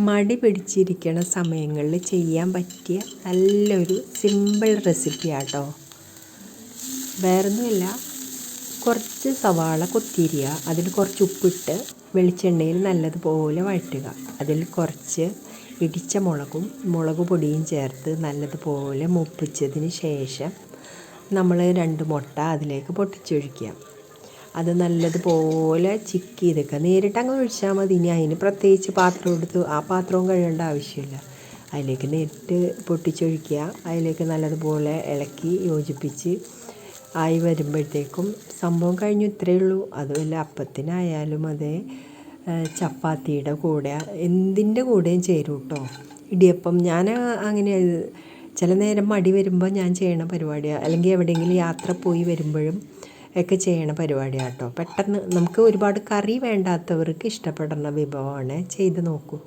മടി പിടിച്ചിരിക്കണ സമയങ്ങളിൽ ചെയ്യാൻ പറ്റിയ നല്ലൊരു സിമ്പിൾ റെസിപ്പിയാട്ടോ. വേറൊന്നുമില്ല, കുറച്ച് സവാള കൊത്തിരിയുക, അതിൽ കുറച്ച് ഉപ്പിട്ട് വെളിച്ചെണ്ണയിൽ നല്ലതുപോലെ വഴറ്റുക. അതിൽ കുറച്ച് ഇടിച്ച മുളക് പൊടിയും ചേർത്ത് നല്ലതുപോലെ മൂപ്പിച്ചതിന് ശേഷം നമ്മൾ 2 മുട്ട അതിലേക്ക് പൊട്ടിച്ചൊഴിക്കുക. അത് നല്ലതുപോലെ ചിക്ക് ചെയ്തെക്കുക. നേരിട്ട് അങ്ങ് ഒഴിച്ചാൽ മതി. ഇനി അതിന് പ്രത്യേകിച്ച് പാത്രം എടുത്ത് ആ പാത്രവും കഴുകേണ്ട ആവശ്യമില്ല. അതിലേക്ക് നേരിട്ട് പൊട്ടിച്ചൊഴിക്കുക. അതിലേക്ക് നല്ലതുപോലെ ഇളക്കി യോജിപ്പിച്ച് ആയി വരുമ്പോഴത്തേക്കും സംഭവം കഴിഞ്ഞു. ഇത്രയേ ഉള്ളൂ. അതുമല്ല, അപ്പത്തിനായാലും അതെ, ചപ്പാത്തിയുടെ കൂടെ എന്തിൻ്റെ കൂടെയും ചേരും കേട്ടോ. ഇടിയപ്പം ഞാൻ അങ്ങനെ ചില നേരം മടി വരുമ്പോൾ ഞാൻ ചെയ്യണ പരിപാടിയാണ്, അല്ലെങ്കിൽ എവിടെയെങ്കിലും യാത്ര പോയി വരുമ്പോഴും ഒക്കെ ചെയ്യണ പരിപാടിയാണ് കേട്ടോ. പെട്ടെന്ന് നമുക്ക് ഒരുപാട് കറി വേണ്ടാത്തവർക്ക് ഇഷ്ടപ്പെടുന്ന വിഭവമാണ്. ചെയ്ത് നോക്കൂ.